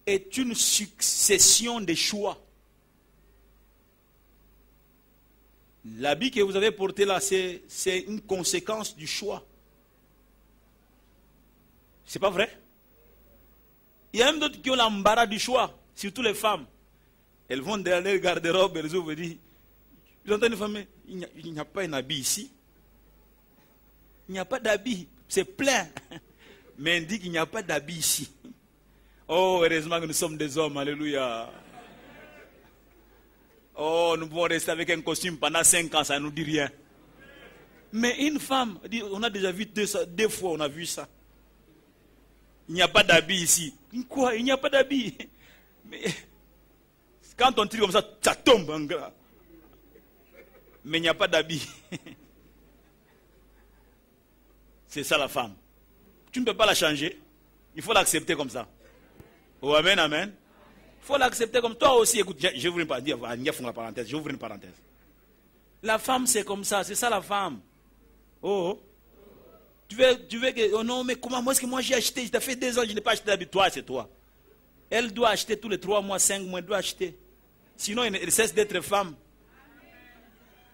est une succession de choix? L'habit que vous avez porté là, c'est une conséquence du choix. C'est pas vrai? Il y a même d'autres qui ont l'embarras du choix, surtout les femmes. Elles vont dans leur garde-robe, elles ouvrent et disent, ils entendent une femme, il n'y a pas un habit ici. Il n'y a pas d'habit, c'est plein. Mais elle dit qu'il n'y a pas d'habit ici. Oh, heureusement que nous sommes des hommes, alléluia. Oh, nous pouvons rester avec un costume pendant 5 ans, ça ne nous dit rien. Mais une femme, on a déjà vu 2 fois, on a vu ça. Il n'y a pas d'habit ici. Quoi? Il n'y a pas d'habit. Mais quand on tire comme ça tombe en gras. Mais il n'y a pas d'habit. C'est ça la femme. Tu ne peux pas la changer. Il faut l'accepter comme ça. Oh, amen, amen. Il faut l'accepter comme toi aussi. Écoute, je voudrais pas dire, je ouvre une parenthèse. La femme, c'est comme ça. C'est ça la femme. Oh. Tu veux que, oh non, mais comment, moi, est-ce que moi j'ai acheté? Ça fait 2 ans que je n'ai pas acheté d'habit. Toi, c'est toi. Elle doit acheter tous les 3 mois, 5 mois, elle doit acheter. Sinon, elle cesse d'être femme.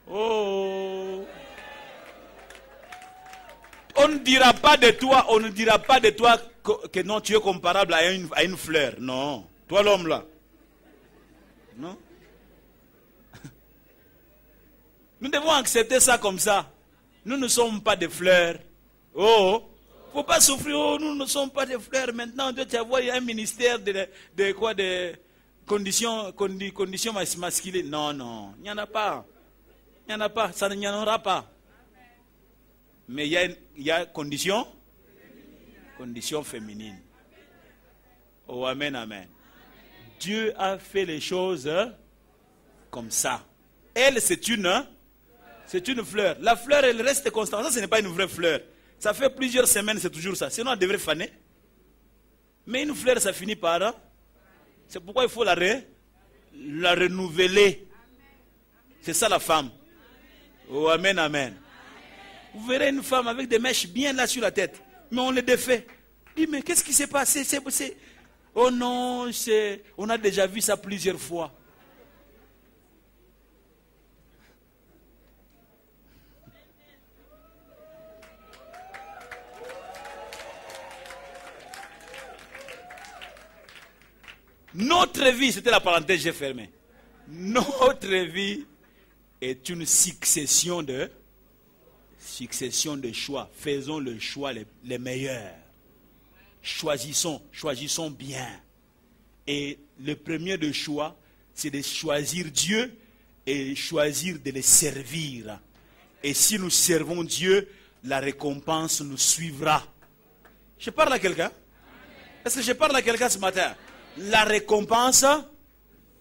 Oh. On ne dira pas de toi, que non, tu es comparable à une fleur. Non. Toi, l'homme là. Non. Nous devons accepter ça comme ça. Nous ne sommes pas des fleurs. Oh, il ne faut pas souffrir. Oh, nous ne sommes pas des fleurs. Maintenant, on doit avoir un ministère de quoi? De conditions masculines. Non, non. Il n'y en a pas. Il n'y en a pas. Ça n'y en aura pas. Mais il y a conditions féminines. Oh, amen, amen. Dieu a fait les choses comme ça. Elle, c'est une fleur. La fleur, elle reste constante. Ça, ce n'est pas une vraie fleur. Ça fait plusieurs semaines, c'est toujours ça. Sinon, elle devrait faner. Mais une fleur, ça finit par... C'est pourquoi il faut la renouveler. C'est ça la femme. Oh, amen, amen. Vous verrez une femme avec des mèches bien là sur la tête. Mais on les défait. Dis, mais qu'est-ce qui s'est passé? Oh non, on a déjà vu ça plusieurs fois. Notre vie, c'était la parenthèse que j'ai fermée. Notre vie est une succession de choix. Faisons le choix les meilleurs. Choisissons bien. Et le premier de choix, c'est de choisir Dieu et choisir de le servir. Et si nous servons Dieu, la récompense nous suivra. Je parle à quelqu'un? Est-ce que je parle à quelqu'un ce matin? La récompense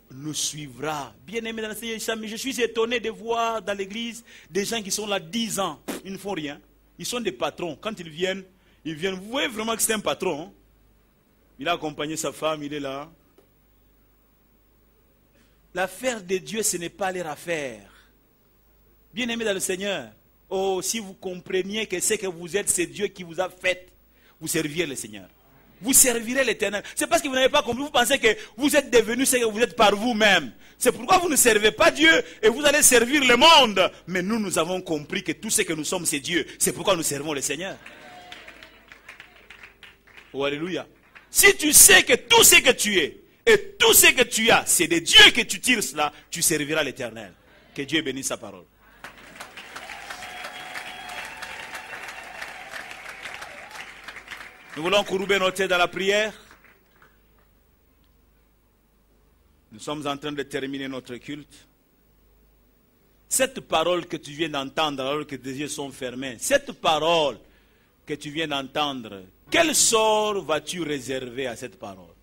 nous suivra. Bien-aimés dans le Seigneur, je suis étonné de voir dans l'église des gens qui sont là 10 ans. Ils ne font rien. Ils sont des patrons. Quand ils viennent. Vous voyez vraiment que c'est un patron. Hein? Il a accompagné sa femme, il est là. L'affaire de Dieu, ce n'est pas leur affaire. Bien-aimés dans le Seigneur, oh, si vous compreniez que c'est que vous êtes, c'est Dieu qui vous a fait, vous serviez le Seigneur. Vous servirez l'Éternel. C'est parce que vous n'avez pas compris. Vous pensez que vous êtes devenu ce que vous êtes par vous-même. C'est pourquoi vous ne servez pas Dieu et vous allez servir le monde. Mais nous avons compris que tout ce que nous sommes, c'est Dieu. C'est pourquoi nous servons le Seigneur. Oh, alléluia. Si tu sais que tout ce que tu es et tout ce que tu as, c'est de Dieu que tu tires cela, tu serviras l'Éternel. Que Dieu bénisse sa parole. Nous voulons courber nos têtes dans la prière. Nous sommes en train de terminer notre culte. Cette parole que tu viens d'entendre alors que tes yeux sont fermés, cette parole que tu viens d'entendre, quel sort vas-tu réserver à cette parole?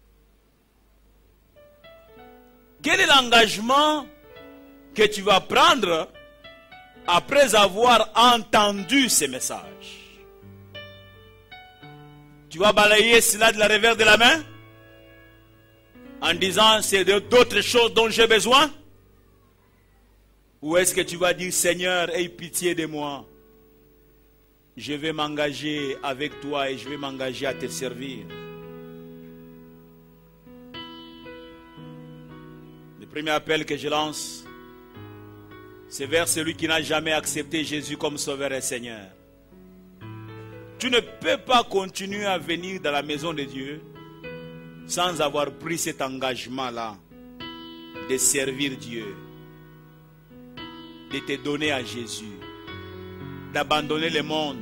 Quel est l'engagement que tu vas prendre après avoir entendu ces messages? Tu vas balayer cela de la revers de la main en disant c'est d'autres choses dont j'ai besoin? Ou est-ce que tu vas dire Seigneur, aie pitié de moi? Je vais m'engager avec toi et je vais m'engager à te servir. Le premier appel que je lance, c'est vers celui qui n'a jamais accepté Jésus comme Sauveur et Seigneur. Tu ne peux pas continuer à venir dans la maison de Dieu sans avoir pris cet engagement-là de servir Dieu, de te donner à Jésus, d'abandonner le monde,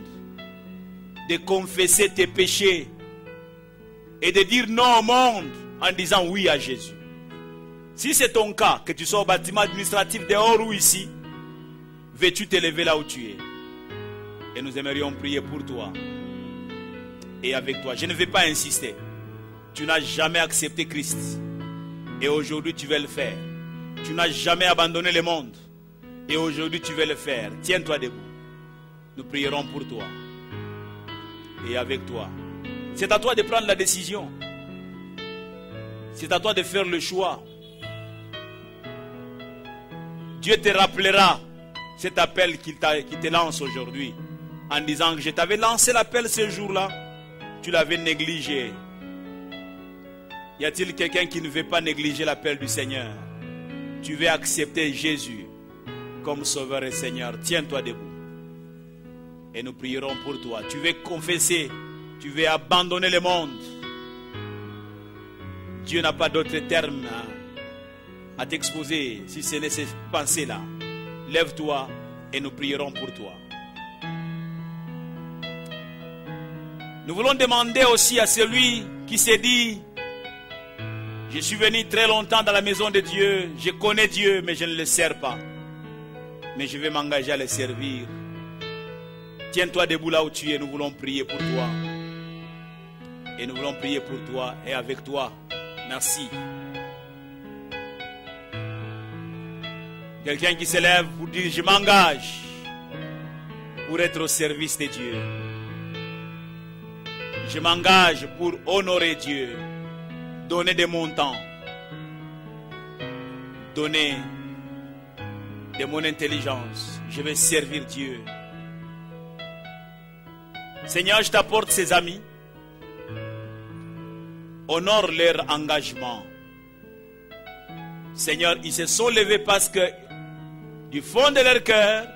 de confesser tes péchés et de dire non au monde en disant oui à Jésus. Si c'est ton cas, que tu sois au bâtiment administratif dehors ou ici, veux-tu te lever là où tu es? Et nous aimerions prier pour toi et avec toi. Je ne vais pas insister. Tu n'as jamais accepté Christ et aujourd'hui tu veux le faire. Tu n'as jamais abandonné le monde et aujourd'hui tu veux le faire. Tiens-toi debout. Nous prierons pour toi et avec toi. C'est à toi de prendre la décision. C'est à toi de faire le choix. Dieu te rappellera cet appel qu'il te lance aujourd'hui en disant que je t'avais lancé l'appel ce jour-là, tu l'avais négligé. Y a-t-il quelqu'un qui ne veut pas négliger l'appel du Seigneur? Tu veux accepter Jésus comme Sauveur et Seigneur. Tiens-toi debout. Et nous prierons pour toi. Tu veux confesser, tu veux abandonner le monde. Dieu n'a pas d'autre terme à t'exposer si ce n'est ces pensées-là. Lève-toi et nous prierons pour toi. Nous voulons demander aussi à celui qui s'est dit: je suis venu très longtemps dans la maison de Dieu, je connais Dieu mais je ne le sers pas. Mais je vais m'engager à le servir. Tiens-toi debout là où tu es, nous voulons prier pour toi. Et nous voulons prier pour toi et avec toi. Merci. Quelqu'un qui se lève pour dire: je m'engage pour être au service de Dieu. Je m'engage pour honorer Dieu. Donner de mon temps. Donner de mon intelligence. Je vais servir Dieu. Seigneur, je t'apporte ces amis. Honore leur engagement. Seigneur, ils se sont levés parce que du fond de leur cœur,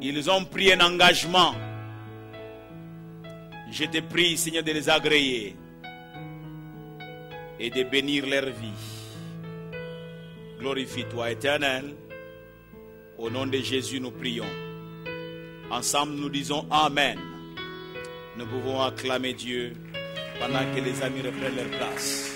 ils ont pris un engagement. Je te prie, Seigneur, de les agréer et de bénir leur vie. Glorifie-toi, Éternel. Au nom de Jésus, nous prions. Ensemble, nous disons Amen. Nous pouvons acclamer Dieu pendant que les amis reprennent leur place.